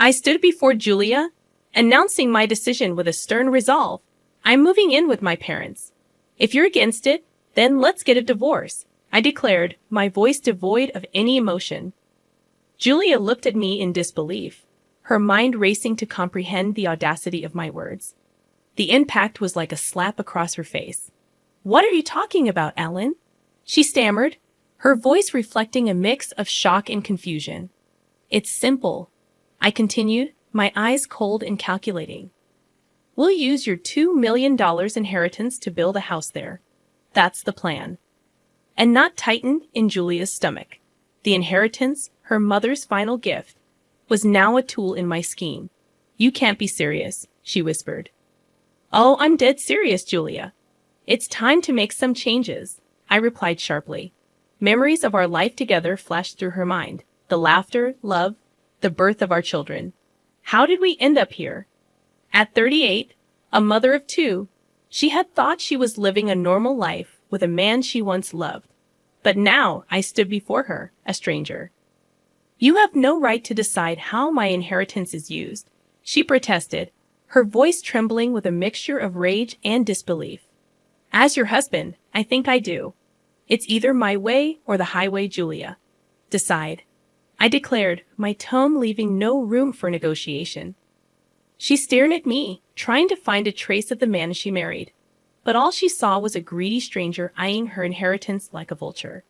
I stood before Julia, announcing my decision with a stern resolve. I'm moving in with my parents. If you're against it, then let's get a divorce, I declared, my voice devoid of any emotion. Julia looked at me in disbelief, her mind racing to comprehend the audacity of my words. The impact was like a slap across her face. What are you talking about, Alan? She stammered, her voice reflecting a mix of shock and confusion. It's simple, I continued, my eyes cold and calculating. We'll use your $2 million inheritance to build a house there. That's the plan. A knot tightened in Julia's stomach. The inheritance, her mother's final gift, was now a tool in my scheme. You can't be serious, she whispered. Oh, I'm dead serious, Julia. It's time to make some changes, I replied sharply. Memories of our life together flashed through her mind. The laughter, love, the birth of our children. How did we end up here? At 38, a mother of two, she had thought she was living a normal life with a man she once loved. But now I stood before her, a stranger. You have no right to decide how my inheritance is used, she protested, her voice trembling with a mixture of rage and disbelief. As your husband, I think I do. It's either my way or the highway, Julia. Decide, I declared, my tone leaving no room for negotiation. She stared at me, trying to find a trace of the man she married, but all she saw was a greedy stranger eyeing her inheritance like a vulture.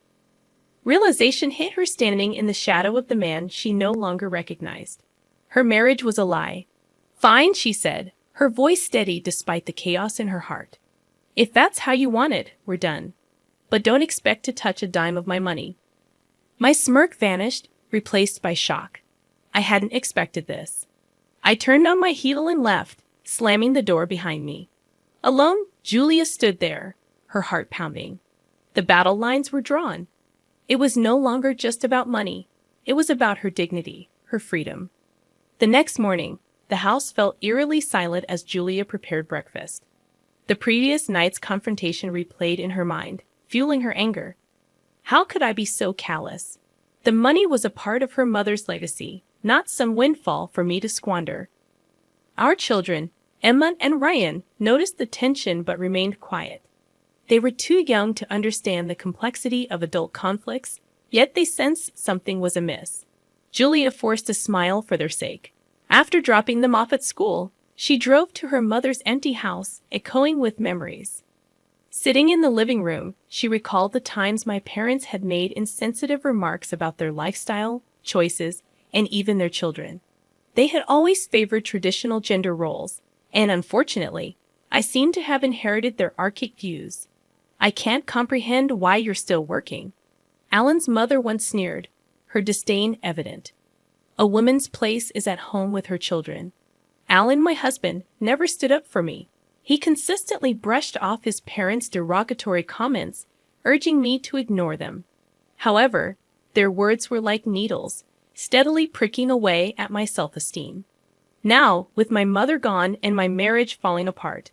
Realization hit her standing in the shadow of the man she no longer recognized. Her marriage was a lie. Fine, she said, her voice steady despite the chaos in her heart. If that's how you want it, we're done. But don't expect to touch a dime of my money. My smirk vanished, replaced by shock. I hadn't expected this. I turned on my heel and left, slamming the door behind me. Alone, Julia stood there, her heart pounding. The battle lines were drawn. It was no longer just about money. It was about her dignity, her freedom. The next morning, the house felt eerily silent as Julia prepared breakfast. The previous night's confrontation replayed in her mind, fueling her anger. How could I be so callous? The money was a part of her mother's legacy, not some windfall for me to squander. Our children, Emma and Ryan, noticed the tension but remained quiet. They were too young to understand the complexity of adult conflicts, yet they sensed something was amiss. Julia forced a smile for their sake. After dropping them off at school, she drove to her mother's empty house, echoing with memories. Sitting in the living room, she recalled the times my parents had made insensitive remarks about their lifestyle, choices, and even their children. They had always favored traditional gender roles, and unfortunately, I seemed to have inherited their archaic views. I can't comprehend why you're still working. Alan's mother once sneered, her disdain evident. A woman's place is at home with her children. Alan, my husband, never stood up for me. He consistently brushed off his parents' derogatory comments, urging me to ignore them. However, their words were like needles, steadily pricking away at my self-esteem. Now, with my mother gone and my marriage falling apart,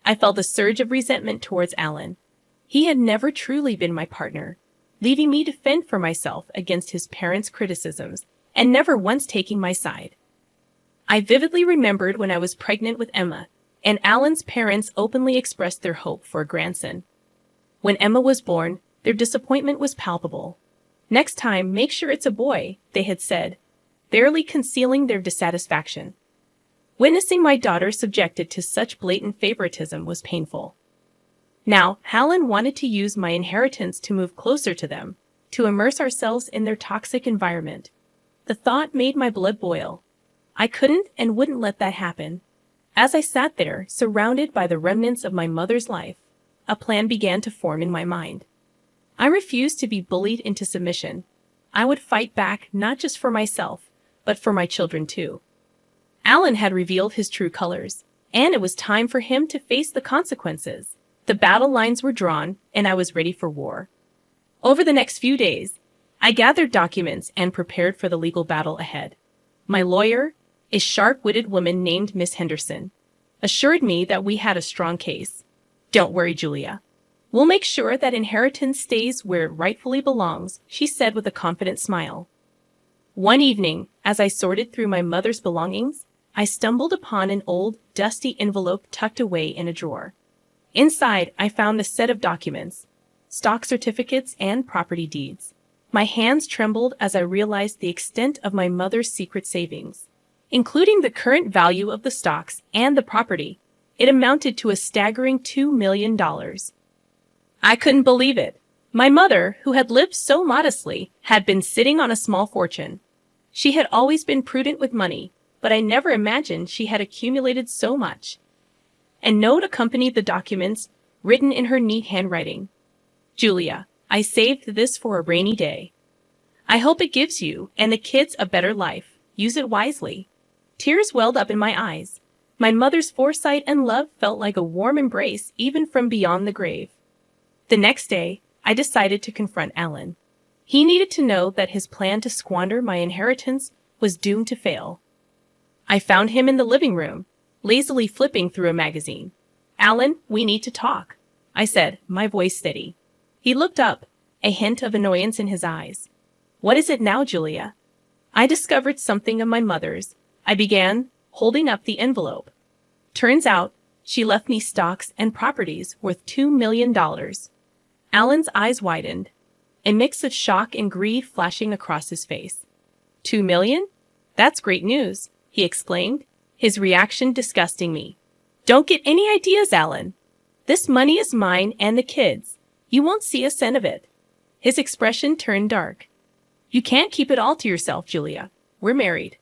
I felt a surge of resentment towards Alan. He had never truly been my partner, leaving me to fend for myself against his parents' criticisms and never once taking my side. I vividly remembered when I was pregnant with Emma, and Alan's parents openly expressed their hope for a grandson. When Emma was born, their disappointment was palpable. Next time, make sure it's a boy, they had said, barely concealing their dissatisfaction. Witnessing my daughter subjected to such blatant favoritism was painful. Now, Alan wanted to use my inheritance to move closer to them, to immerse ourselves in their toxic environment. The thought made my blood boil. I couldn't and wouldn't let that happen. As I sat there, surrounded by the remnants of my mother's life, a plan began to form in my mind. I refused to be bullied into submission. I would fight back not just for myself, but for my children too. Alan had revealed his true colors, and it was time for him to face the consequences. The battle lines were drawn, and I was ready for war. Over the next few days, I gathered documents and prepared for the legal battle ahead. My lawyer, a sharp-witted woman named Miss Henderson, assured me that we had a strong case. Don't worry, Julia. We'll make sure that inheritance stays where it rightfully belongs, she said with a confident smile. One evening, As I sorted through my mother's belongings, I stumbled upon an old, dusty envelope tucked away in a drawer. Inside, I found a set of documents, stock certificates and property deeds. My hands trembled as I realized the extent of my mother's secret savings, including the current value of the stocks and the property. It amounted to a staggering $2 million. I couldn't believe it. My mother, who had lived so modestly, had been sitting on a small fortune. She had always been prudent with money, but I never imagined she had accumulated so much. A note accompanied the documents, written in her neat handwriting. Julia, I saved this for a rainy day. I hope it gives you and the kids a better life. Use it wisely. Tears welled up in my eyes. My mother's foresight and love felt like a warm embrace even from beyond the grave. The next day, I decided to confront Alan. He needed to know that his plan to squander my inheritance was doomed to fail. I found him in the living room, lazily flipping through a magazine. Alan, we need to talk, I said, my voice steady. He looked up, a hint of annoyance in his eyes. What is it now, Julia? I discovered something of my mother's. I began, holding up the envelope. Turns out, she left me stocks and properties worth $2 million. Alan's eyes widened, a mix of shock and greed flashing across his face. $2 million? That's great news, he exclaimed, his reaction disgusting me. Don't get any ideas, Alan. This money is mine and the kids. You won't see a cent of it. His expression turned dark. You can't keep it all to yourself, Julia. We're married.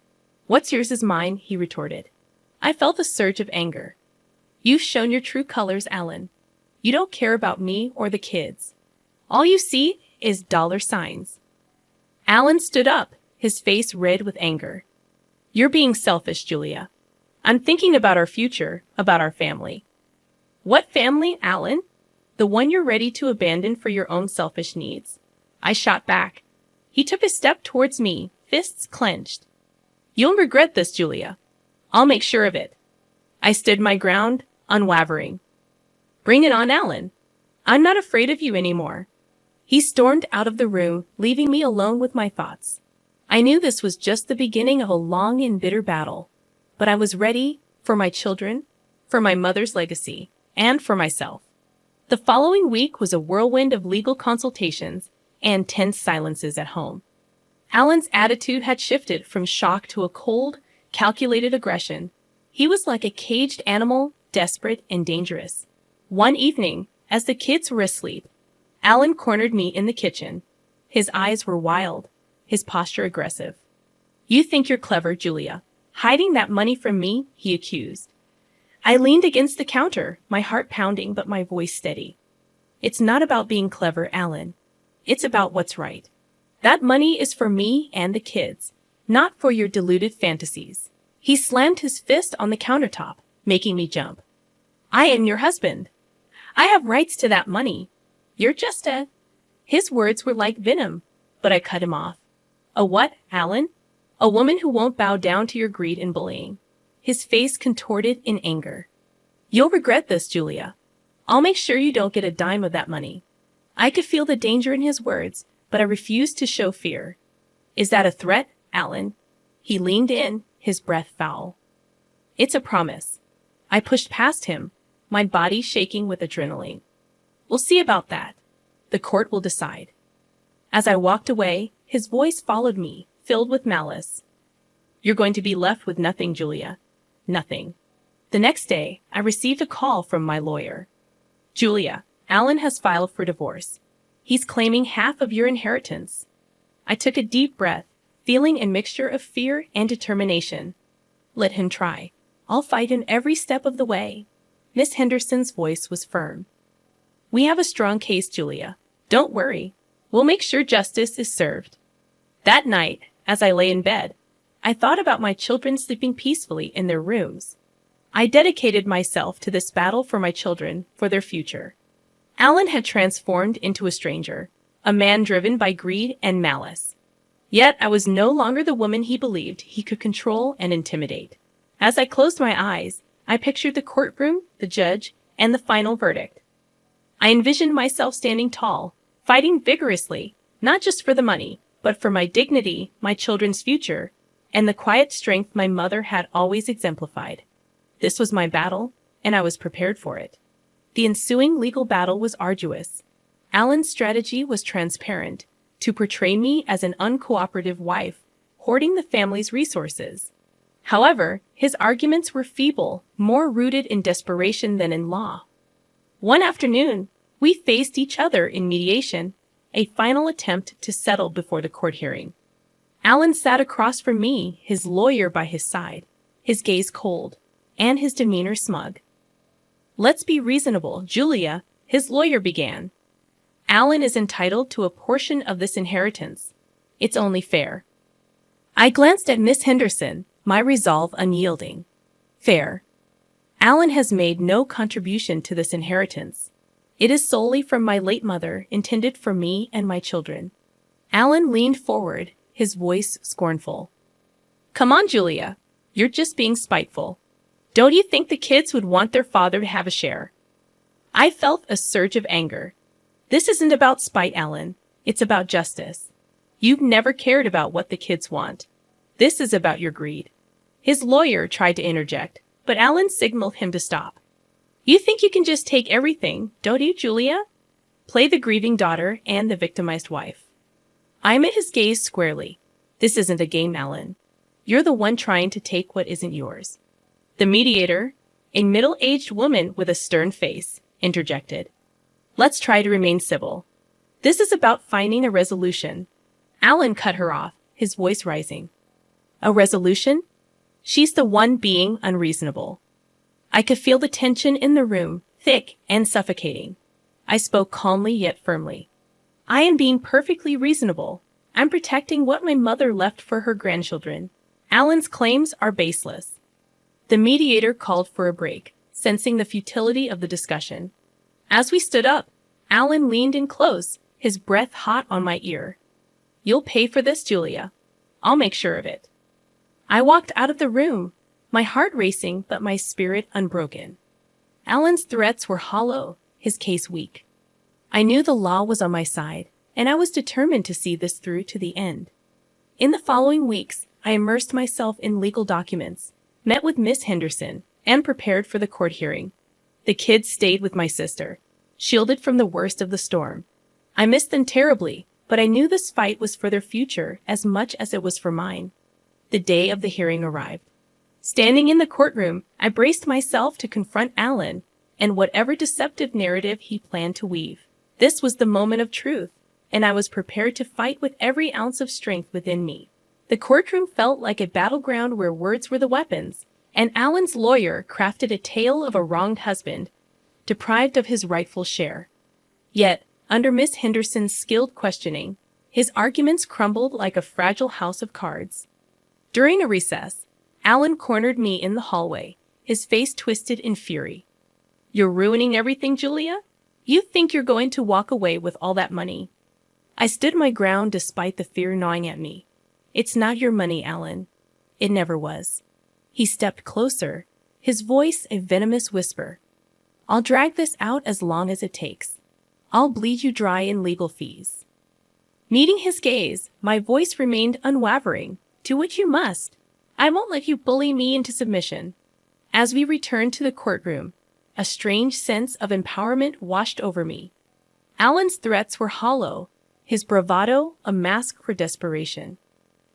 What's yours is mine, he retorted. I felt a surge of anger. You've shown your true colors, Alan. You don't care about me or the kids. All you see is dollar signs. Alan stood up, his face red with anger. You're being selfish, Julia. I'm thinking about our future, about our family. What family, Alan? The one you're ready to abandon for your own selfish needs. I shot back. He took a step towards me, fists clenched. You'll regret this, Julia. I'll make sure of it. I stood my ground, unwavering. Bring it on, Alan. I'm not afraid of you anymore. He stormed out of the room, leaving me alone with my thoughts. I knew this was just the beginning of a long and bitter battle, but I was ready for my children, for my mother's legacy, and for myself. The following week was a whirlwind of legal consultations and tense silences at home. Alan's attitude had shifted from shock to a cold, calculated aggression. He was like a caged animal, desperate and dangerous. One evening, as the kids were asleep, Alan cornered me in the kitchen. His eyes were wild, his posture aggressive. You think you're clever, Julia. Hiding that money from me, he accused. I leaned against the counter, my heart pounding but my voice steady. It's not about being clever, Alan. It's about what's right. That money is for me and the kids, not for your deluded fantasies. He slammed his fist on the countertop, making me jump. I am your husband. I have rights to that money. You're just a... His words were like venom, but I cut him off. A what, Alan? A woman who won't bow down to your greed and bullying. His face contorted in anger. You'll regret this, Julia. I'll make sure you don't get a dime of that money. I could feel the danger in his words, but I refused to show fear. Is that a threat, Alan? He leaned in, his breath foul. It's a promise. I pushed past him, my body shaking with adrenaline. We'll see about that. The court will decide. As I walked away, his voice followed me, filled with malice. You're going to be left with nothing, Julia. Nothing. The next day, I received a call from my lawyer. Julia, Alan has filed for divorce. He's claiming half of your inheritance. I took a deep breath, feeling a mixture of fear and determination. Let him try. I'll fight him every step of the way. Miss Henderson's voice was firm. We have a strong case, Julia. Don't worry. We'll make sure justice is served. That night, as I lay in bed, I thought about my children sleeping peacefully in their rooms. I dedicated myself to this battle for my children, for their future. Alan had transformed into a stranger, a man driven by greed and malice. Yet I was no longer the woman he believed he could control and intimidate. As I closed my eyes, I pictured the courtroom, the judge, and the final verdict. I envisioned myself standing tall, fighting vigorously, not just for the money, but for my dignity, my children's future, and the quiet strength my mother had always exemplified. This was my battle, and I was prepared for it. The ensuing legal battle was arduous. Alan's strategy was transparent, to portray me as an uncooperative wife, hoarding the family's resources. However, his arguments were feeble, more rooted in desperation than in law. One afternoon, we faced each other in mediation, a final attempt to settle before the court hearing. Alan sat across from me, his lawyer by his side, his gaze cold, and his demeanor smug. "Let's be reasonable, Julia," his lawyer began. "Alan is entitled to a portion of this inheritance. It's only fair." I glanced at Miss Henderson, my resolve unyielding. "Fair. Alan has made no contribution to this inheritance. It is solely from my late mother, intended for me and my children." Alan leaned forward, his voice scornful. "Come on, Julia. You're just being spiteful. Don't you think the kids would want their father to have a share?" I felt a surge of anger. "This isn't about spite, Alan. It's about justice. You've never cared about what the kids want. This is about your greed." His lawyer tried to interject, but Alan signaled him to stop. "You think you can just take everything, don't you, Julia? Play the grieving daughter and the victimized wife." I met his gaze squarely. "This isn't a game, Alan. You're the one trying to take what isn't yours." The mediator, a middle-aged woman with a stern face, interjected. "Let's try to remain civil. This is about finding a resolution." Alan cut her off, his voice rising. "A resolution? She's the one being unreasonable." I could feel the tension in the room, thick and suffocating. I spoke calmly yet firmly. "I am being perfectly reasonable. I'm protecting what my mother left for her grandchildren. Alan's claims are baseless." The mediator called for a break, sensing the futility of the discussion. As we stood up, Alan leaned in close, his breath hot on my ear. "You'll pay for this, Julia. I'll make sure of it." I walked out of the room, my heart racing but my spirit unbroken. Alan's threats were hollow, his case weak. I knew the law was on my side, and I was determined to see this through to the end. In the following weeks, I immersed myself in legal documents, met with Miss Henderson, and prepared for the court hearing. The kids stayed with my sister, shielded from the worst of the storm. I missed them terribly, but I knew this fight was for their future as much as it was for mine. The day of the hearing arrived. Standing in the courtroom, I braced myself to confront Alan and whatever deceptive narrative he planned to weave. This was the moment of truth, and I was prepared to fight with every ounce of strength within me. The courtroom felt like a battleground where words were the weapons, and Alan's lawyer crafted a tale of a wronged husband, deprived of his rightful share. Yet, under Miss Henderson's skilled questioning, his arguments crumbled like a fragile house of cards. During a recess, Alan cornered me in the hallway, his face twisted in fury. "You're ruining everything, Julia? You think you're going to walk away with all that money?" I stood my ground despite the fear gnawing at me. "It's not your money, Alan. It never was." He stepped closer, his voice a venomous whisper. "I'll drag this out as long as it takes. I'll bleed you dry in legal fees." Meeting his gaze, my voice remained unwavering. "Do what you must. I won't let you bully me into submission." As we returned to the courtroom, a strange sense of empowerment washed over me. Alan's threats were hollow, his bravado a mask for desperation.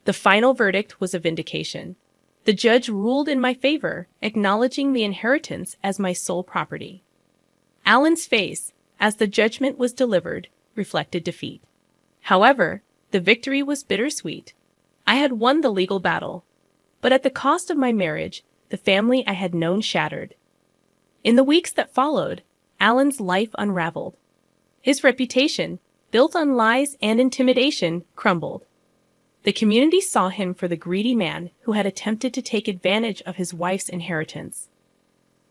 The final verdict was a vindication. The judge ruled in my favor, acknowledging the inheritance as my sole property. Alan's face, as the judgment was delivered, reflected defeat. However, the victory was bittersweet. I had won the legal battle, but at the cost of my marriage, the family I had known shattered. In the weeks that followed, Alan's life unraveled. His reputation, built on lies and intimidation, crumbled. The community saw him for the greedy man who had attempted to take advantage of his wife's inheritance.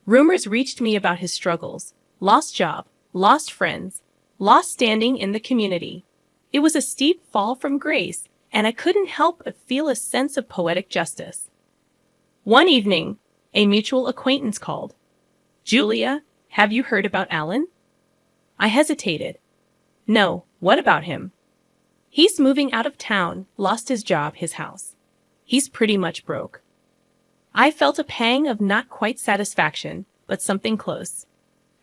Rumors reached me about his struggles, lost job, lost friends, lost standing in the community. It was a steep fall from grace, and I couldn't help but feel a sense of poetic justice. One evening, a mutual acquaintance called. "Julia, have you heard about Alan?" I hesitated. "No, what about him?" "He's moving out of town, lost his job, his house." He's pretty much broke. I felt a pang of not quite satisfaction, but something close.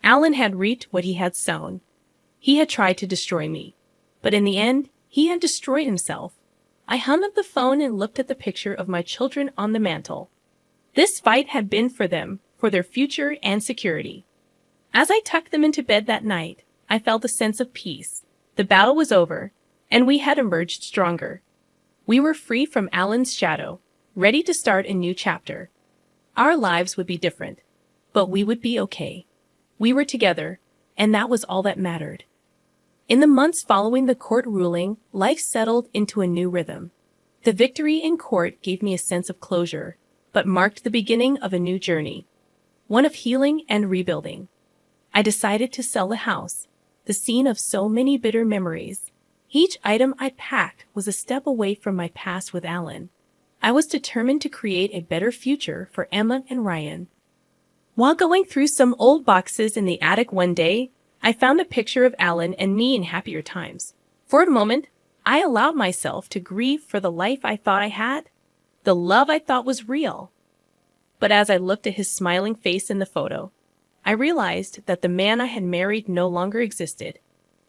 Alan had reaped what he had sown. He had tried to destroy me. But in the end, he had destroyed himself. I hung up the phone and looked at the picture of my children on the mantel. This fight had been for them, for their future and security. As I tucked them into bed that night, I felt a sense of peace. The battle was over, and we had emerged stronger. We were free from Alan's shadow, ready to start a new chapter. Our lives would be different, but we would be okay. We were together, and that was all that mattered. In the months following the court ruling, life settled into a new rhythm. The victory in court gave me a sense of closure, but marked the beginning of a new journey, one of healing and rebuilding. I decided to sell the house, the scene of so many bitter memories. Each item I packed was a step away from my past with Alan. I was determined to create a better future for Emma and Ryan. While going through some old boxes in the attic one day, I found a picture of Alan and me in happier times. For a moment, I allowed myself to grieve for the life I thought I had, the love I thought was real. But as I looked at his smiling face in the photo, I realized that the man I had married no longer existed.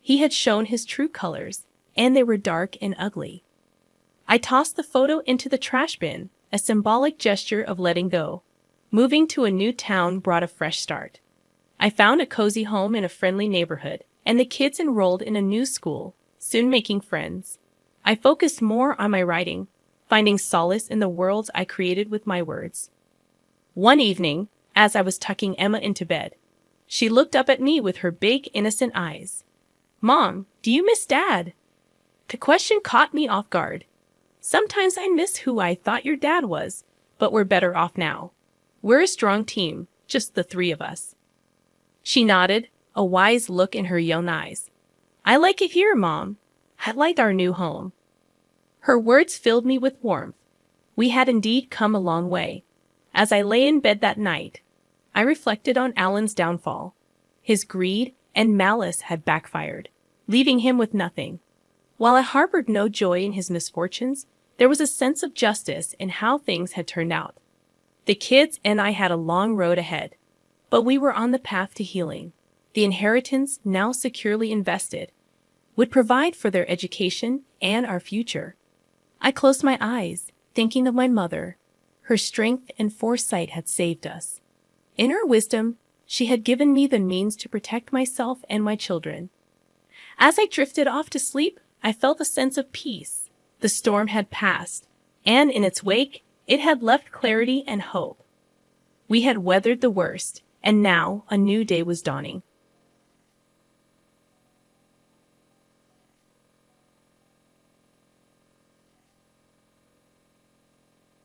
He had shown his true colors, and they were dark and ugly. I tossed the photo into the trash bin, a symbolic gesture of letting go. Moving to a new town brought a fresh start. I found a cozy home in a friendly neighborhood, and the kids enrolled in a new school, soon making friends. I focused more on my writing, finding solace in the worlds I created with my words. One evening, as I was tucking Emma into bed, she looked up at me with her big, innocent eyes. "Mom, do you miss Dad?" The question caught me off guard. Sometimes I miss who I thought your dad was, but we're better off now. We're a strong team, just the three of us. She nodded, a wise look in her young eyes. "I like it here, Mom. I like our new home." Her words filled me with warmth. We had indeed come a long way. As I lay in bed that night, I reflected on Alan's downfall. His greed and malice had backfired, leaving him with nothing. While I harbored no joy in his misfortunes, there was a sense of justice in how things had turned out. The kids and I had a long road ahead, but we were on the path to healing. The inheritance, now securely invested, would provide for their education and our future. I closed my eyes, thinking of my mother. Her strength and foresight had saved us. In her wisdom, she had given me the means to protect myself and my children. As I drifted off to sleep, I felt a sense of peace. The storm had passed, and in its wake, it had left clarity and hope. We had weathered the worst, and now a new day was dawning.